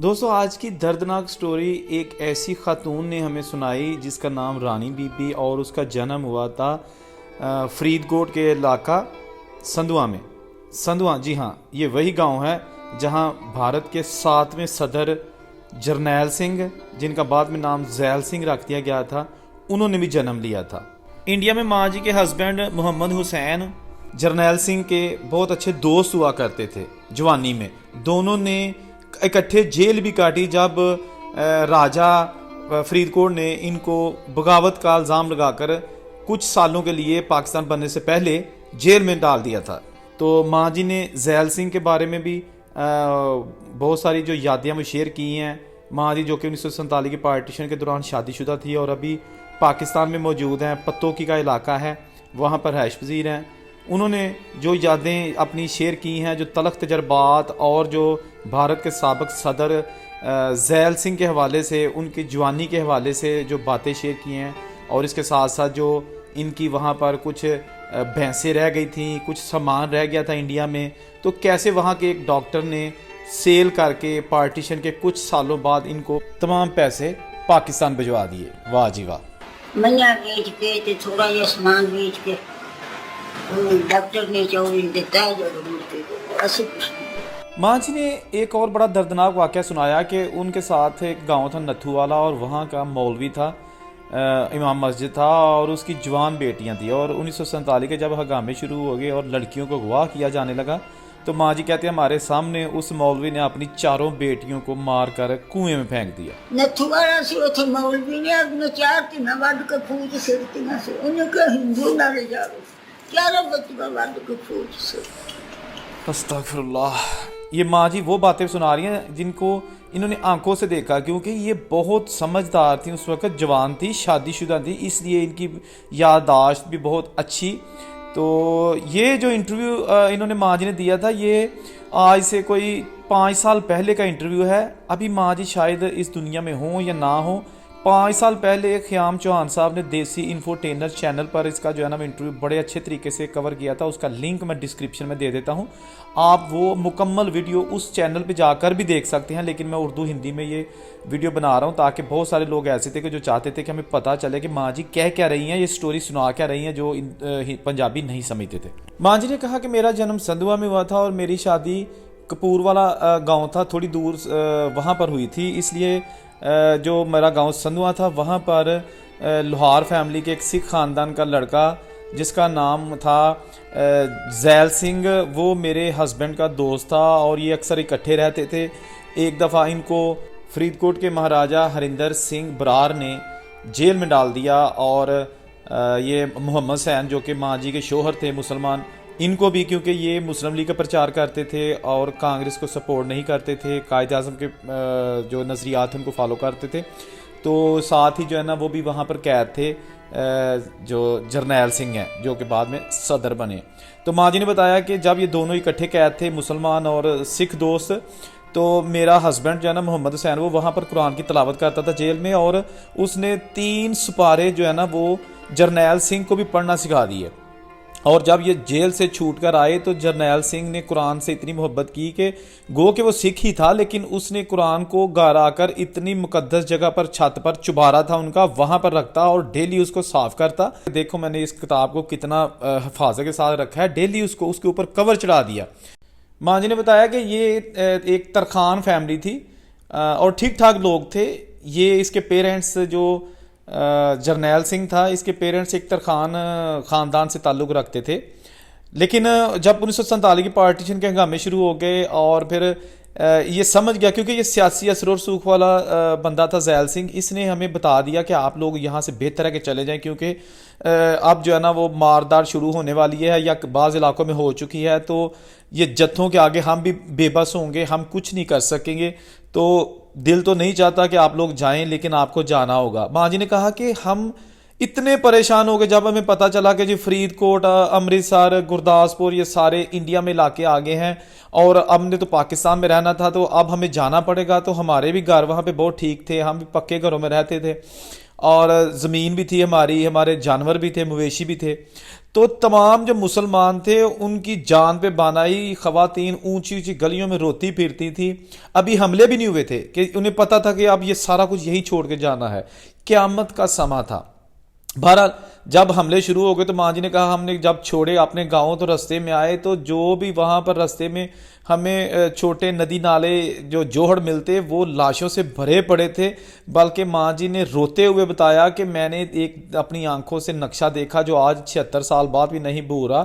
دوستوں آج کی دردناک سٹوری ایک ایسی خاتون نے ہمیں سنائی جس کا نام رانی بی بی اور اس کا جنم ہوا تھا فرید کوٹ کے علاقہ سندھوا میں۔ سندھوا، جی ہاں، یہ وہی گاؤں ہے جہاں بھارت کے 7ویں صدر جرنیل سنگھ، جن کا بعد میں نام ذیل سنگھ رکھ دیا گیا تھا، انہوں نے بھی جنم لیا تھا۔ انڈیا میں ماں جی کے ہسبینڈ محمد حسین جرنیل سنگھ کے بہت اچھے دوست ہوا کرتے تھے جوانی میں۔ دونوں نے اکٹھے جیل بھی کاٹی جب راجہ فرید کوٹ نے ان کو بغاوت کا الزام لگا کر کچھ سالوں کے لیے پاکستان بننے سے پہلے جیل میں ڈال دیا تھا۔ تو ماں جی نے ذیل سنگھ کے بارے میں بھی بہت ساری جو یادیں وہ شیئر کی ہیں۔ ماں جی جو کہ 1947 کے پارٹیشن کے دوران شادی شدہ تھی اور ابھی پاکستان میں موجود ہیں، پتوکی کا علاقہ ہے، وہاں پر رہائش پذیر ہیں۔ انہوں نے جو یادیں اپنی شیئر کی ہیں، جو تلخ تجربات اور جو بھارت کے سابق صدر ذیل سنگھ کے حوالے سے، ان کی جوانی کے حوالے سے جو باتیں شیئر کی ہیں، اور اس کے ساتھ ساتھ جو ان کی وہاں پر کچھ بھینسیں رہ گئی تھیں، کچھ سامان رہ گیا تھا انڈیا میں، تو کیسے وہاں کے ایک ڈاکٹر نے سیل کر کے پارٹیشن کے کچھ سالوں بعد ان کو تمام پیسے پاکستان بھجوا دیے۔ واہ جی واہ۔ منیا بیچ کے تے تھوڑا جہا سامان بیچ کے ڈاکٹر نے چوری دیتا ہے جب ملتے ایسے کچھ نہیں۔ ماں جی نے ایک اور بڑا دردناک واقعہ سنایا کہ ان کے ساتھ ایک گاؤں تھا نتھو والا، اور وہاں کا مولوی تھا، امام مسجد تھا، اور اس کی جوان بیٹیاں تھیں، اور 1947 کے جب ہنگامے شروع ہو گئے اور لڑکیوں کو اغوا کیا جانے لگا تو ماں جی کہتے ہیں ہمارے سامنے اس مولوی نے اپنی چاروں بیٹیوں کو مار کر کنویں میں پھینک دیا۔ نتھو والا سے اتنے مولوی نے اپنے چار تین وڈ کے پھوج سڑتی سے انہیں کہ ہندو نہ لے جاؤ، چاروں بچوں وڈ کے پھوج سے۔ استغفر اللہ۔ یہ ماں جی وہ باتیں سنا رہی ہیں جن کو انہوں نے آنکھوں سے دیکھا، کیونکہ یہ بہت سمجھدار تھی، اس وقت جوان تھی، شادی شدہ تھی، اس لیے ان کی یادداشت بھی بہت اچھی۔ تو یہ جو انٹرویو انہوں نے ماں جی نے دیا تھا، یہ آج سے کوئی 5 سال پہلے کا انٹرویو ہے۔ ابھی ماں جی شاید اس دنیا میں ہوں یا نہ ہوں۔ 5 سال پہلے خیام چوہان صاحب نے دیسی انفوٹینر چینل پر اس کا جو ہے نا انٹرویو بڑے اچھے طریقے سے کور کیا تھا، اس کا لنک میں ڈسکرپشن میں دے دیتا ہوں، آپ وہ مکمل ویڈیو اس چینل پہ جا کر بھی دیکھ سکتے ہیں۔ لیکن میں اردو ہندی میں یہ ویڈیو بنا رہا ہوں تاکہ بہت سارے لوگ ایسے تھے کہ جو چاہتے تھے کہ ہمیں پتہ چلے کہ ماں جی کہہ رہی ہیں، یہ سٹوری سنا کیا رہی ہیں، جو پنجابی نہیں سمجھتے تھے۔ ماں جی نے کہا کہ میرا جنم سندھوا میں ہوا تھا اور میری شادی کپور والا گاؤں تھا، تھوڑی دور وہاں پر ہوئی تھی، اس لیے جو میرا گاؤں سندھوا تھا وہاں پر لوہار فیملی کے ایک سکھ خاندان کا لڑکا جس کا نام تھا ذیل سنگھ، وہ میرے ہسبینڈ کا دوست تھا اور یہ اکثر اکٹھے رہتے تھے۔ ایک دفعہ ان کو فرید کوٹ کے مہاراجہ ہریندر سنگھ برار نے جیل میں ڈال دیا، اور یہ محمد حسین جو کہ ماں جی کے شوہر تھے مسلمان، ان کو بھی، کیونکہ یہ مسلم لیگ کا پرچار کرتے تھے اور کانگریس کو سپورٹ نہیں کرتے تھے، قائد اعظم کے جو نظریات ان کو فالو کرتے تھے، تو ساتھ ہی جو ہے نا وہ بھی وہاں پر قید تھے، جو جرنیل سنگھ ہیں جو کہ بعد میں صدر بنے۔ تو ماں جی نے بتایا کہ جب یہ دونوں اکٹھے قید تھے، مسلمان اور سکھ دوست، تو میرا ہسبینڈ جو ہے نا محمد حسین، وہ وہاں پر قرآن کی تلاوت کرتا تھا جیل میں، اور اس نے 3 سپارے جو ہے نا وہ جرنیل سنگھ کو بھی پڑھنا سکھا دیے۔ اور جب یہ جیل سے چھوٹ کر آئے تو جرنیل سنگھ نے قرآن سے اتنی محبت کی کہ گو کہ وہ سکھ ہی تھا، لیکن اس نے قرآن کو گارا کر اتنی مقدس جگہ پر چھت پر چبارا تھا ان کا، وہاں پر رکھتا اور ڈیلی اس کو صاف کرتا۔ دیکھو میں نے اس کتاب کو کتنا حفاظت کے ساتھ رکھا ہے، ڈیلی اس کو اس کے اوپر کور چڑھا دیا۔ ماں جی نے بتایا کہ یہ ایک ترخان فیملی تھی اور ٹھیک ٹھاک لوگ تھے۔ یہ اس کے پیرنٹس جو جرنیل سنگھ تھا، اس کے پیرنٹس ایک ترخان خاندان سے تعلق رکھتے تھے، لیکن جب 1947 کی پارٹیشن کے ہنگامے شروع ہو گئے اور پھر یہ سمجھ گیا، کیونکہ یہ سیاسی اثر و رسوخ والا بندہ تھا ذیل سنگھ، اس نے ہمیں بتا دیا کہ آپ لوگ یہاں سے بہتر ہے کہ چلے جائیں، کیونکہ اب جو ہے نا وہ ماردار شروع ہونے والی ہے یا بعض علاقوں میں ہو چکی ہے، تو یہ جتھوں کے آگے ہم بھی بے بس ہوں گے، ہم کچھ نہیں کر سکیں گے، تو دل تو نہیں چاہتا کہ آپ لوگ جائیں، لیکن آپ کو جانا ہوگا۔ ماں جی نے کہا کہ ہم اتنے پریشان ہو گئے جب ہمیں پتہ چلا کہ جی فرید کوٹ، امرتسر، گرداسپور، یہ سارے انڈیا میں علاقے آگے ہیں، اور اب نے تو پاکستان میں رہنا تھا، تو اب ہمیں جانا پڑے گا۔ تو ہمارے بھی گھر وہاں پہ بہت ٹھیک تھے، ہم بھی پکے گھروں میں رہتے تھے، اور زمین بھی تھی ہماری، ہمارے جانور بھی تھے، مویشی بھی تھے. تو تمام جو مسلمان تھے ان کی جان پہ بانائی، خواتین اونچی اونچی گلیوں میں روتی پھرتی تھی. ابھی حملے بھی نہیں ہوئے تھے کہ انہیں پتا تھا کہ اب یہ سارا کچھ یہی چھوڑ کے جانا ہے. قیامت کا سما تھا. بہرحال جب حملے شروع ہو گئے تو ماں جی نے کہا ہم نے جب چھوڑے اپنے گاؤں تو رستے میں آئے تو جو بھی وہاں پر رستے میں ہمیں چھوٹے ندی نالے جو جوہڑ ملتے وہ لاشوں سے بھرے پڑے تھے. بلکہ ماں جی نے روتے ہوئے بتایا کہ میں نے ایک اپنی آنکھوں سے نقشہ دیکھا جو آج 76 سال بعد بھی نہیں بھولا.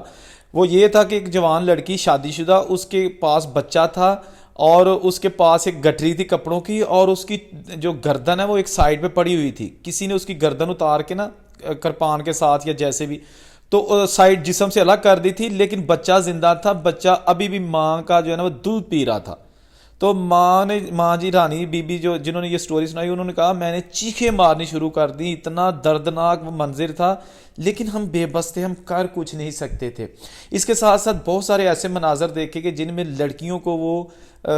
وہ یہ تھا کہ ایک جوان لڑکی شادی شدہ، اس کے پاس بچہ تھا اور اس کے پاس ایک گٹری تھی کپڑوں کی، اور اس کی جو گردن ہے وہ ایک سائڈ پہ پڑی ہوئی تھی. کسی نے اس کی گردن اتار کے نا کرپان کے ساتھ یا جیسے بھی تو سائڈ جسم سے الگ کر دی تھی، لیکن بچہ زندہ تھا. بچہ ابھی بھی ماں کا جو ہے نا وہ دودھ پی رہا تھا. تو ماں جی رانی بی بی جو جنہوں نے یہ سٹوری سنائی انہوں نے کہا میں نے چیخیں مارنی شروع کر دی. اتنا دردناک وہ منظر تھا لیکن ہم بے بس تھے، ہم کر کچھ نہیں سکتے تھے. اس کے ساتھ ساتھ بہت سارے ایسے مناظر دیکھے کہ جن میں لڑکیوں کو وہ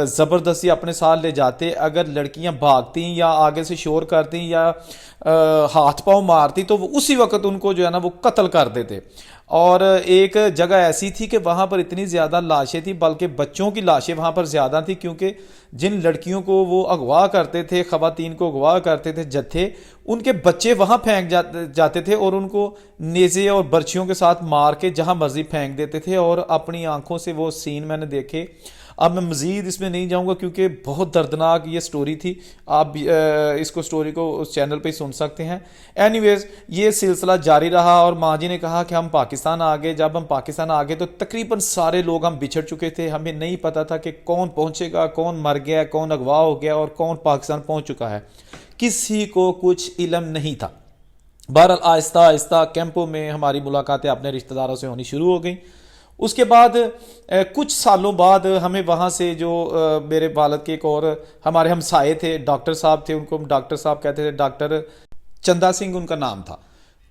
زبردستی اپنے ساتھ لے جاتے. اگر لڑکیاں بھاگتی یا آگے سے شور کرتی یا ہاتھ پاؤں مارتی تو وہ اسی وقت ان کو جو ہے نا وہ قتل کر دیتے. اور ایک جگہ ایسی تھی کہ وہاں پر اتنی زیادہ لاشیں تھیں، بلکہ بچوں کی لاشیں وہاں پر زیادہ تھیں، کیونکہ جن لڑکیوں کو وہ اغوا کرتے تھے، خواتین کو اغوا کرتے تھے جتھے، ان کے بچے وہاں پھینک جاتے تھے اور ان کو نیزے اور برچھیوں کے ساتھ مار کے جہاں مرضی پھینک دیتے تھے. اور اپنی آنکھوں سے وہ سین میں نے دیکھے. اب میں مزید اس میں نہیں جاؤں گا کیونکہ بہت دردناک یہ سٹوری تھی. آپ اس کو سٹوری کو اس چینل پہ ہی سن سکتے ہیں. اینی ویز یہ سلسلہ جاری رہا اور ماں جی نے کہا کہ ہم پاکستان آ گئے. جب ہم پاکستان آ گئے تو تقریباً سارے لوگ ہم بچھڑ چکے تھے. ہمیں نہیں پتا تھا کہ کون پہنچے گا، کون مر گیا، کون اغوا ہو گیا اور کون پاکستان پہنچ چکا ہے. کسی کو کچھ علم نہیں تھا. بہرحال آہستہ آہستہ کیمپوں میں ہماری ملاقاتیں اپنے رشتہ داروں سے ہونی شروع ہو گئیں. اس کے بعد کچھ سالوں بعد ہمیں وہاں سے جو میرے والد کے ایک اور ہمارے ہمسائے تھے، ڈاکٹر صاحب تھے، ان کو ہم ڈاکٹر صاحب کہتے تھے، ڈاکٹر چندا سنگھ ان کا نام تھا.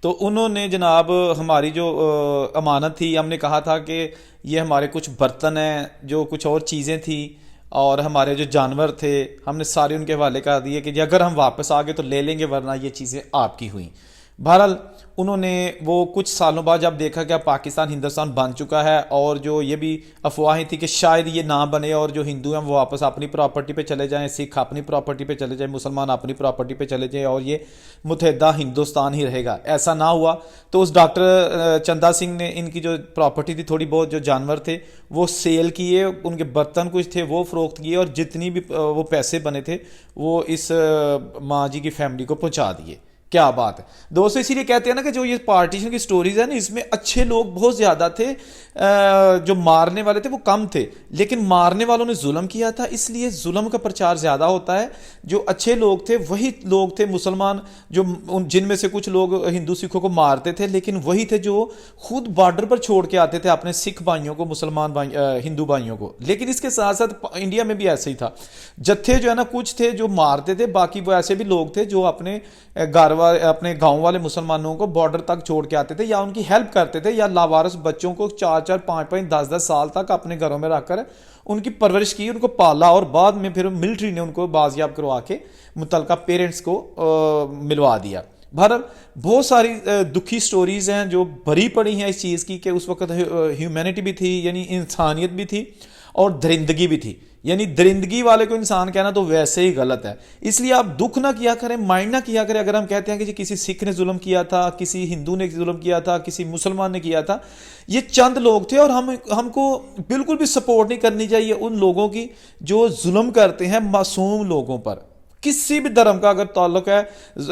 تو انہوں نے جناب ہماری جو امانت تھی، ہم نے کہا تھا کہ یہ ہمارے کچھ برتن ہیں، جو کچھ اور چیزیں تھیں اور ہمارے جو جانور تھے، ہم نے سارے ان کے حوالے کر دیے کہ اگر ہم واپس آ گئے تو لے لیں گے، ورنہ یہ چیزیں آپ کی ہوئیں. بہرحال انہوں نے وہ کچھ سالوں بعد جب دیکھا کہ اب پاکستان ہندوستان بن چکا ہے اور جو یہ بھی افواہیں تھی کہ شاید یہ نہ بنے اور جو ہندو ہیں وہ واپس اپنی پراپرٹی پہ چلے جائیں، سکھ اپنی پراپرٹی پہ چلے جائیں، مسلمان اپنی پراپرٹی پہ چلے جائیں اور یہ متحدہ ہندوستان ہی رہے گا، ایسا نہ ہوا. تو اس ڈاکٹر چندا سنگھ نے ان کی جو پراپرٹی تھی، تھوڑی بہت جو جانور تھے وہ سیل کیے، ان کے برتن کچھ تھے وہ فروخت کیے اور جتنی بھی وہ پیسے بنے تھے وہ اس ماں جی کی فیملی کو پہنچا دیے. کیا بات ہے دوستو. اسی لیے کہتے ہیں نا کہ جو یہ پارٹیشن کی سٹوریز ہیں نا، اس میں اچھے لوگ بہت زیادہ تھے، جو مارنے والے تھے وہ کم تھے، لیکن مارنے والوں نے ظلم کیا تھا، اس لیے ظلم کا پرچار زیادہ ہوتا ہے. جو اچھے لوگ تھے وہی لوگ تھے مسلمان، جو جن میں سے کچھ لوگ ہندو سکھوں کو مارتے تھے، لیکن وہی تھے جو خود بارڈر پر چھوڑ کے آتے تھے اپنے سکھ بھائیوں کو، مسلمان ہندو بھائیوں کو. لیکن اس کے ساتھ ساتھ انڈیا میں بھی ایسے ہی تھا. جتھے جو ہے نا کچھ تھے جو مارتے تھے، باقی وہ ایسے بھی لوگ تھے جو اپنے اپنے گاؤں والے مسلمانوں کو بارڈر تک چھوڑ کے آتے تھے یا ان کی ہیلپ کرتے تھے، یا لاوارث بچوں کو 4 5 10 سال تک اپنے گھروں میں رکھ کر ان کی پرورش کی، ان کو پالا اور بعد میں پھر ملٹری نے ان کو بازیاب کروا کے متعلقہ پیرنٹس کو ملوا دیا. بہرحال بہت ساری دکھی سٹوریز ہیں جو بھری پڑی ہیں اس چیز کی کہ اس وقت ہیومینٹی بھی تھی، یعنی انسانیت بھی تھی اور درندگی بھی تھی. یعنی درندگی والے کو انسان کہنا تو ویسے ہی غلط ہے. اس لیے آپ دکھ نہ کیا کریں، مائنڈ نہ کیا کریں اگر ہم کہتے ہیں کہ جی کسی سکھ نے ظلم کیا تھا، کسی ہندو نے ظلم کیا تھا، کسی مسلمان نے کیا تھا. یہ چند لوگ تھے اور ہم کو بالکل بھی سپورٹ نہیں کرنی چاہیے ان لوگوں کی جو ظلم کرتے ہیں معصوم لوگوں پر. کسی بھی دھرم کا اگر تعلق ہے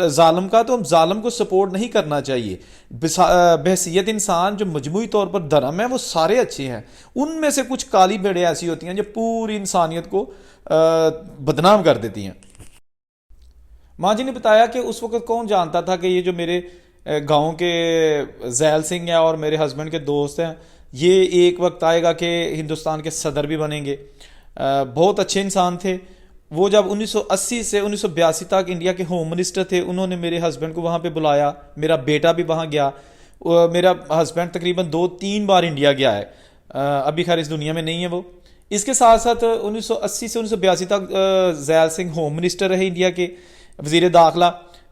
ظالم کا تو ہم ظالم کو سپورٹ نہیں کرنا چاہیے. بحیثیت انسان جو مجموعی طور پر دھرم ہے وہ سارے اچھے ہیں، ان میں سے کچھ کالی بھیڑیں ایسی ہوتی ہیں جو پوری انسانیت کو بدنام کر دیتی ہیں. ماں جی نے بتایا کہ اس وقت کون جانتا تھا کہ یہ جو میرے گاؤں کے ذیل سنگھ ہیں اور میرے ہسبینڈ کے دوست ہیں، یہ ایک وقت آئے گا کہ ہندوستان کے صدر بھی بنیں گے. بہت اچھے انسان تھے وہ. جب 1980 سے 1982 تک انڈیا کے ہوم منسٹر تھے، انہوں نے میرے ہسبینڈ کو وہاں پہ بلایا، میرا بیٹا بھی وہاں گیا. میرا ہسبینڈ تقریباً 2-3 بار انڈیا گیا ہے، ابھی خیر اس دنیا میں نہیں ہے وہ. اس کے ساتھ ساتھ 1980 سے 1982 تک ذیل سنگھ ہوم منسٹر رہے انڈیا کے، وزیر داخلہ.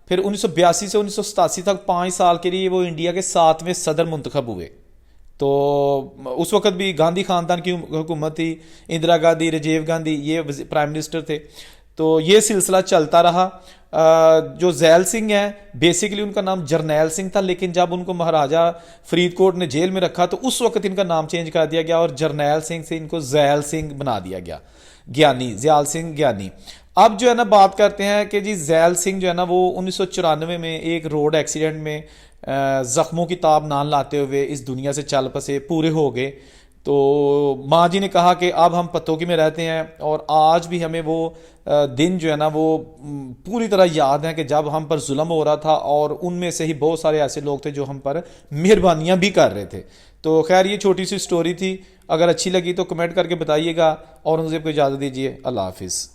پھر 1982 سے 1987 تک 5 سال کے لیے وہ انڈیا کے 7ویں صدر منتخب ہوئے. تو اس وقت بھی گاندھی خاندان کی حکومت تھی, اندرا گاندھی, راجیو گاندھی یہ پرائم منسٹر تھے. تو یہ سلسلہ چلتا رہا. جو ذیل سنگھ ہیں بیسیکلی ان کا نام جرنیل سنگھ تھا, لیکن جب ان کو مہاراجہ فرید کوٹ نے جیل میں رکھا تو اس وقت ان کا نام چینج کر دیا گیا اور جرنیل سنگھ سے ان کو ذیل سنگھ بنا دیا گیا, گیانی, ذیال سنگھ گیانی. اب جو ہے نا بات کرتے ہیں کہ جی ذیل سنگھ جو ہے نا وہ 1994 میں ایک روڈ ایکسیڈنٹ میں زخموں کی تاب نان لاتے ہوئے اس دنیا سے چل پسے, پورے ہو گئے. تو ماں جی نے کہا کہ اب ہم پتوکی میں رہتے ہیں اور آج بھی ہمیں وہ دن جو ہے نا وہ پوری طرح یاد ہیں کہ جب ہم پر ظلم ہو رہا تھا اور ان میں سے ہی بہت سارے ایسے لوگ تھے جو ہم پر مہربانیاں بھی کر رہے تھے. تو خیر یہ چھوٹی سی سٹوری تھی, اگر اچھی لگی تو کمنٹ کر کے بتائیے گا اور مجھے کو اجازت دیجیے. اللہ حافظ.